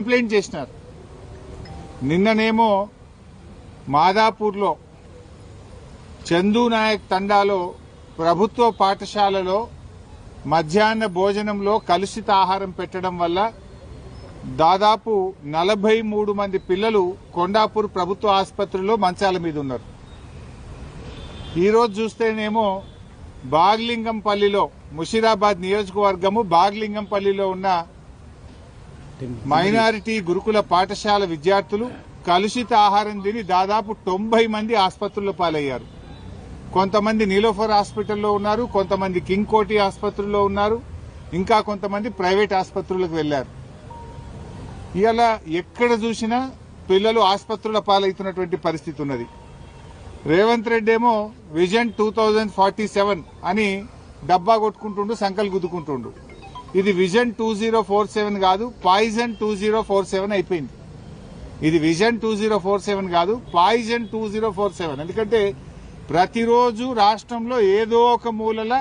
Complaint చేసినారు. నిన్ననేమో మాదాపూర్లో చందు నాయక్ తండాలో ప్రభుత్వ పాఠశాలలో మధ్యాహ్న భోజనంలో కలుషిత ఆహారం పెట్టడం వల్ల దాదాపు 43 మంది పిల్లలు కొండాపూర్ ప్రభుత్వ ఆసుపత్రిలో మంచాల మీద ఉన్నారు. ఈరోజు చూస్తేనేమో బాగ్లింగంపల్లిలో ముషీరాబాద్ నియోజకవర్గము బాగ్లింగంపల్లిలో ఉన్న మైనారిటీ గురుకుల పాఠశాల విద్యార్థులు కలుషిత ఆహారం తిని దాదాపు 90 మంది ఆసుపత్రుల్లో పాలయ్యారు. కొంతమంది నీలోఫర్ హాస్పిటల్లో ఉన్నారు, కొంతమంది కింగ్ కోటి ఆసుపత్రుల్లో ఉన్నారు, ఇంకా కొంతమంది ప్రైవేట్ ఆసుపత్రులకు వెళ్లారు. ఇలా ఎక్కడ చూసినా పిల్లలు ఆసుపత్రుల పాలవుతున్నటువంటి పరిస్థితి ఉన్నది. రేవంత్ రెడ్డి ఏమో విజన్ 2047 అని డబ్బా కొట్టుకుంటుండు, సంకలు గుద్దుకుంటుండు. ఇది విజన్ 2047 కాదు, పాయిజన్ 2047 అయిపోయింది. ఇది విజన్ 2047 కాదు, పాయిజన్ 2047. ఎందుకంటే ప్రతిరోజు రాష్ట్రంలో ఏదో ఒక మూలల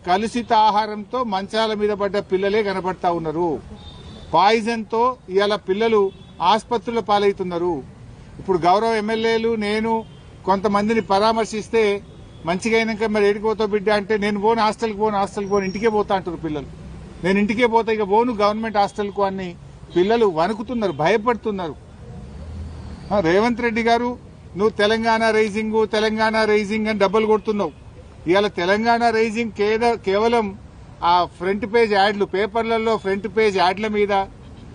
కలుషిత ఆహారంతో మంచాల మీద పడ్డ పిల్లలే కనబడతా ఉన్నారు. పాయిజన్ తో ఇవాళ పిల్లలు ఆసుపత్రుల పాలవుతున్నారు. ఇప్పుడు గౌరవ ఎమ్మెల్యేలు నేను కొంతమందిని పరామర్శిస్తే మంచిగా అయినాక మరి ఏడికి బిడ్డ అంటే నేను పోను, హాస్టల్కి పోను ఇంటికే పోతా అంటారు పిల్లలు. నేను ఇంటికే పోతా, ఇక పోను గవర్నమెంట్ హాస్టల్కు అని పిల్లలు వణుకుతున్నారు, భయపడుతున్నారు. రేవంత్ రెడ్డి గారు నువ్వు తెలంగాణ రైజింగ్ అని డబ్బులు కొడుతున్నావు. ఇవాళ తెలంగాణ రైజింగ్ కేవలం ఆ ఫ్రంట్ పేజ్ యాడ్లు, పేపర్లలో ఫ్రంట్ పేజ్ యాడ్ల మీద,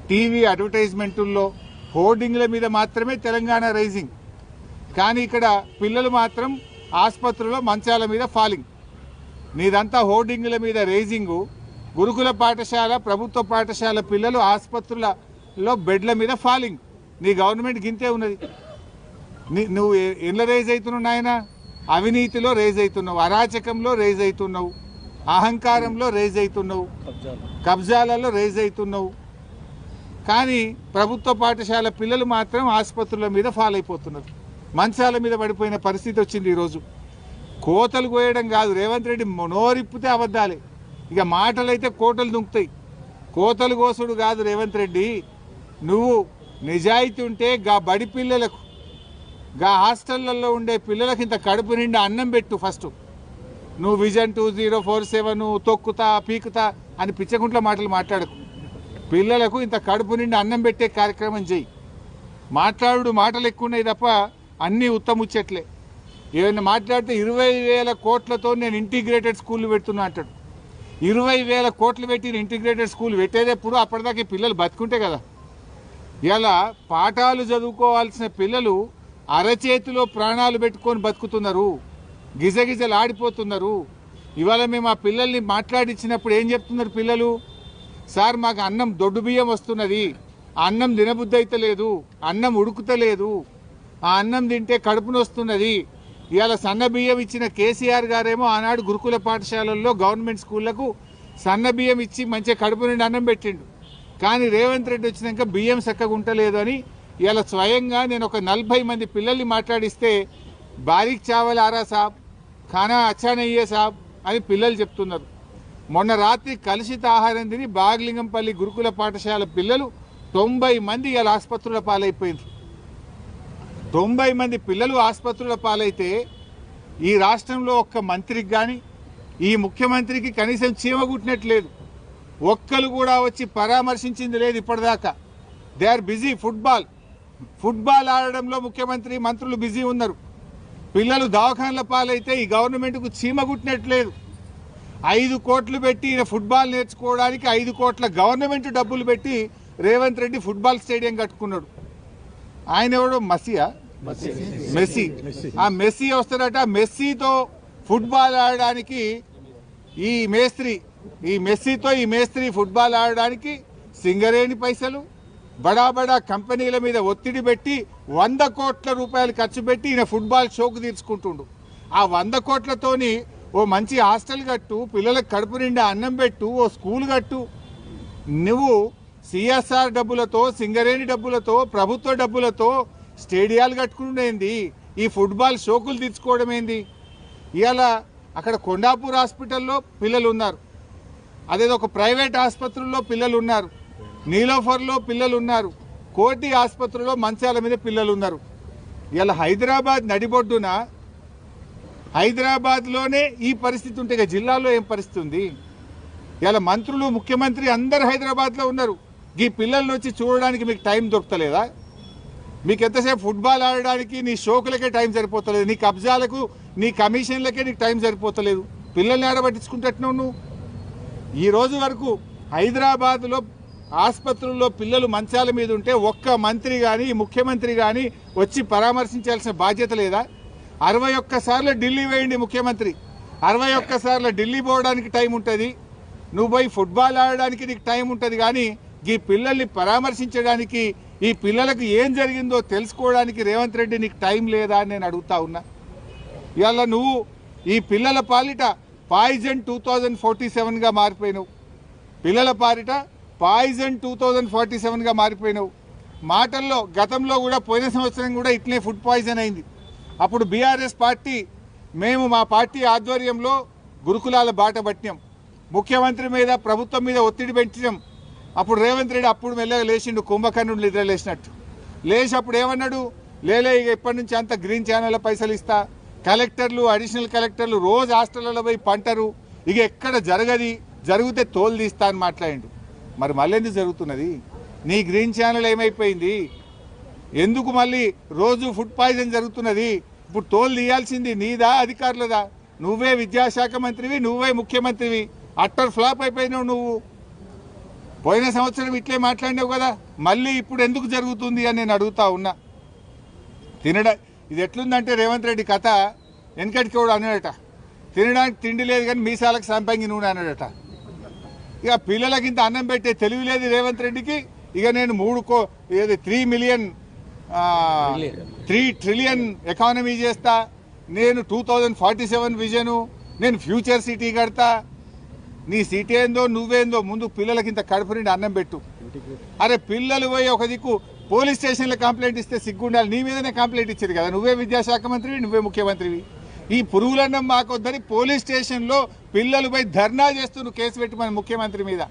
టీవీ అడ్వర్టైజ్మెంటుల్లో, హోర్డింగ్ల మీద మాత్రమే తెలంగాణ రైజింగ్. కానీ ఇక్కడ పిల్లలు మాత్రం ఆసుపత్రుల్లో మంచాల మీద ఫాలింగ్. నీదంతా హోర్డింగ్ల మీద రైజింగు, గురుకుల పాఠశాల ప్రభుత్వ పాఠశాల పిల్లలు ఆసుపత్రులలో బెడ్ల మీద ఫాలింగ్. నీ గవర్నమెంట్ గింతే ఉన్నది. నువ్వు ఎట్లా రేజ్ అవుతున్నావు నాయన? అవినీతిలో రేజ్ అవుతున్నావు, అరాచకంలో రేజ్ అవుతున్నావు, అహంకారంలో రేజ్ అవుతున్నావు, కబ్జాలలో రేజ్ అవుతున్నావు. కానీ ప్రభుత్వ పాఠశాల పిల్లలు మాత్రం ఆసుపత్రుల మీద ఫాల్ అయిపోతున్నారు, మంచాల మీద పడిపోయిన పరిస్థితి వచ్చింది. ఈరోజు కోతలు కోయడం కాదు, రేవంత్ రెడ్డి నోరిప్పితే అబద్దాలే. ఇక మాటలైతే కోటలు దుంకుతాయి. కోతలు కోసుడు కాదు రేవంత్ రెడ్డి. నువ్వు నిజాయితీ ఉంటే గా బడి పిల్లలకు, గా హాస్టళ్లలో ఉండే పిల్లలకు ఇంత కడుపు నిండా అన్నం పెట్టు ఫస్ట్. నువ్వు విజన్ 2047 తొక్కుతా పీకుతా అని పిచ్చగుంట్ల మాటలు మాట్లాడకు. పిల్లలకు ఇంత కడుపు నిండా అన్నం పెట్టే కార్యక్రమం చెయ్యి. మాటలు ఎక్కువ ఉన్నాయి తప్ప అన్నీ ఉత్తముచ్చట్లే. ఏమైనా మాట్లాడితే 20,000 కోట్లతో నేను ఇంటిగ్రేటెడ్ స్కూళ్ళు పెడుతున్నా అంటాడు. 20,000 కోట్లు పెట్టి ఇంటిగ్రేటెడ్ స్కూల్ పెట్టేదేప్పుడు అప్పటిదాకా పిల్లలు బతుకుంటే కదా. ఇలా పాఠాలు చదువుకోవాల్సిన పిల్లలు అరచేతిలో ప్రాణాలు పెట్టుకొని బతుకుతున్నారు, గిజగిజలు ఆడిపోతున్నారు. ఇవాళ మేము ఆ పిల్లల్ని మాట్లాడించినప్పుడు ఏం చెప్తున్నారు పిల్లలు? సార్ మాకు అన్నం దొడ్డు బియ్యం వస్తున్నది, ఆ అన్నం తినబుద్ధి అయితే లేదు, అన్నం ఉడుకుతలేదు, ఆ అన్నం తింటే కడుపును వస్తున్నది. ఇవాళ సన్న బియ్యం ఇచ్చిన కేసీఆర్ గారేమో ఆనాడు గురుకుల పాఠశాలల్లో గవర్నమెంట్ స్కూళ్లకు సన్న బియ్యం ఇచ్చి మంచిగా కడుపు నుండి అన్నం పెట్టిండు. కానీ రేవంత్ రెడ్డి వచ్చినాక బియ్యం చక్కగా ఉంటలేదు అని ఇవాళ స్వయంగా నేను ఒక 40 మంది పిల్లల్ని మాట్లాడిస్తే బారీక్ చావల్ ఆరా సాబ్, ఖానా అచ్చా నయ్యే సాబ్ అని పిల్లలు చెప్తున్నారు. మొన్న రాత్రి కలుషిత ఆహారం తిని బాగ్లింగంపల్లి గురుకుల పాఠశాల పిల్లలు 90 మంది ఇవాళ ఆసుపత్రుల పాలైపోయింది. 90 మంది పిల్లలు ఆసుపత్రుల పాలైతే ఈ రాష్ట్రంలో ఒక్క మంత్రికి కానీ ఈ ముఖ్యమంత్రికి కనీసం చీమ కుట్టినట్లేదు. ఒక్కరు కూడా వచ్చి పరామర్శించింది లేదు ఇప్పటిదాకా. They are busy. ఫుట్బాల్ ఆడడంలో ముఖ్యమంత్రి మంత్రులు బిజీ ఉన్నారు. పిల్లలు దవాఖాన్ల పాలైతే ఈ గవర్నమెంట్కు చీమ కుట్టినట్లేదు. 5 కోట్లు పెట్టి ఈయన ఫుట్బాల్ నేర్చుకోవడానికి 5 కోట్ల గవర్నమెంట్ డబ్బులు పెట్టి రేవంత్ రెడ్డి ఫుట్బాల్ స్టేడియం కట్టుకున్నాడు. ఆయన ఎవడో మెస్సీ. ఆ మెస్సీ వస్తాడట. మెస్సీతో ఫుట్బాల్ ఆడడానికి ఈ మేస్త్రి ఫుట్బాల్ ఆడడానికి సింగరేణి పైసలు, బడా కంపెనీల మీద ఒత్తిడి పెట్టి 100 కోట్ల రూపాయలు ఖర్చు పెట్టి ఈయన ఫుట్బాల్ షోకు తీర్చుకుంటుండు. ఆ 100 కోట్లతోని ఓ మంచి హాస్టల్ కట్టు, పిల్లలకు కడుపు నిండా అన్నం పెట్టు, ఓ స్కూల్ కట్టు. నువ్వు సిఎస్ఆర్ డబ్బులతో, సింగరేణి డబ్బులతో, ప్రభుత్వ డబ్బులతో స్టేడియాలు కట్టుకునేంది, ఈ ఫుట్బాల్ షోకులు తీర్చుకోవడం ఏంది? ఇవాళ అక్కడ కొండాపూర్ హాస్పిటల్లో పిల్లలు ఉన్నారు, అదేదో ఒక ప్రైవేట్ ఆసుపత్రుల్లో పిల్లలు ఉన్నారు, నీలోఫర్లో పిల్లలు ఉన్నారు, కోటి ఆసుపత్రిలో మంచాల మీద పిల్లలు ఉన్నారు. ఇలా హైదరాబాద్ నడిబొడ్డున హైదరాబాద్లోనే ఈ పరిస్థితి ఉంటే ఇక జిల్లాలో ఏం పరిస్థితి ఉంది? ఇలా మంత్రులు ముఖ్యమంత్రి అందరు హైదరాబాద్లో ఉన్నారు. ఈ పిల్లల్ని వచ్చి చూడడానికి మీకు టైం దొరకలేదా? మీకు ఎంతసేపు ఫుట్బాల్ ఆడడానికి నీ షోకులకే టైం సరిపోతలేదు, నీ కబ్జాలకు నీ కమిషన్లకే నీకు టైం సరిపోతలేదు. పిల్లల్ని ఆడబట్టించుకుంటున్నావు నువ్వు. ఈ రోజు వరకు హైదరాబాద్లో ఆసుపత్రుల్లో పిల్లలు మంచాల మీద ఉంటే ఒక్క మంత్రి కానీ ముఖ్యమంత్రి కానీ వచ్చి పరామర్శించాల్సిన బాధ్యత లేదా? 61 సార్లు ఢిల్లీ వేయండి ముఖ్యమంత్రి, 61 సార్లు ఢిల్లీ పోవడానికి టైం ఉంటుంది, నువ్వు పోయి ఫుట్బాల్ ఆడడానికి నీకు టైం ఉంటుంది. కానీ ఈ పిల్లల్ని పరామర్శించడానికి, ఈ పిల్లలకు ఏం జరిగిందో తెలుసుకోవడానికి రేవంత్ రెడ్డి నీకు టైం లేదా అని నేను అడుగుతా ఉన్నా. ఇవాళ నువ్వు ఈ పిల్లల పాలిట పాయిజన్ 2047గా మారిపోయినావు. పిల్లల పాలిట పాయిజన్ 2047గా మారిపోయినావు. మాటల్లో గతంలో కూడా పోయిన సంవత్సరం కూడా ఇట్లే ఫుడ్ పాయిజన్ అయింది. అప్పుడు బీఆర్ఎస్ పార్టీ మేము మా పార్టీ ఆధ్వర్యంలో గురుకులాల బాట పట్టినాం, ముఖ్యమంత్రి మీద ప్రభుత్వం మీద ఒత్తిడి పెంచినాం. అప్పుడు రేవంత్ రెడ్డి అప్పుడు మెల్లగా లేచిండు, కుంభకర్ణుడు నిద్ర లేచినట్టు లేచి అప్పుడు ఏమన్నాడు, లేలే ఇక ఇప్పటి నుంచి అంత గ్రీన్ ఛానల్ పైసలు ఇస్తా, కలెక్టర్లు అడిషనల్ కలెక్టర్లు రోజు హాస్టళ్లలో పోయి పంటరు, ఇక ఎక్కడ జరగది, జరిగితే తోలు తీస్తా అని మాట్లాడిండు. మరి మళ్ళీ ఎందుకు జరుగుతున్నది? నీ గ్రీన్ ఛానల్ ఏమైపోయింది? ఎందుకు మళ్ళీ రోజు ఫుడ్ పాయిజన్ జరుగుతున్నది? ఇప్పుడు తోలు తీయాల్సింది నీదా అధికారులదా? నువ్వే విద్యాశాఖ మంత్రివి, నువ్వే ముఖ్యమంత్రివి, అట్టర్ ఫ్లాప్ అయిపోయినావు నువ్వు. పోయిన సంవత్సరం ఇట్లే మాట్లాడినావు కదా, మళ్ళీ ఇప్పుడు ఎందుకు జరుగుతుంది అని నేను అడుగుతా ఉన్నా. ఇది ఎట్లుందంటే రేవంత్ రెడ్డి కథ వెనకటికి కూడా అన్నాడట, తినడానికి తిండి లేదు కానీ మీసాలకు సంపంగి నూనె అన్నాడట. ఇక పిల్లలకి ఇంత అన్నం పెట్టే తెలివి లేదు రేవంత్ రెడ్డికి. ఇక నేను 3 ట్రిలియన్ ఎకానమీ చేస్తా, నేను 2047 విజను, నేను ఫ్యూచర్ సిటీ కడతా. నీ సిటీ ఏందో నువ్వేందో, ముందు పిల్లలకి ఇంత కడుపు నిండి అన్నం పెట్టు. అరే పిల్లలు పోయి ఒక దిక్కు పోలీస్ స్టేషన్లో కంప్లైంట్ ఇస్తే సిగ్గుండాలి. నీ మీదనే కంప్లైంట్ ఇచ్చేది కదా, నువ్వే విద్యాశాఖ మంత్రివి, నువ్వే ముఖ్యమంత్రివి. ఈ పురుగులన్నం మాకొద్దని పోలీస్ స్టేషన్లో పిల్లలు పోయి ధర్నా చేస్తూ నువ్వు కేసు పెట్టమని ముఖ్యమంత్రి మీద.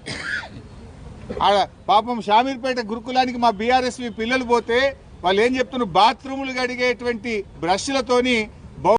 ఆడ పాపం షామీర్పేట గురుకులానికి మా బీఆర్ఎస్వి పిల్లలు పోతే వాళ్ళు ఏం చెప్తున్నారు, బాత్రూములు కడిగేటువంటి బ్రష్లతోని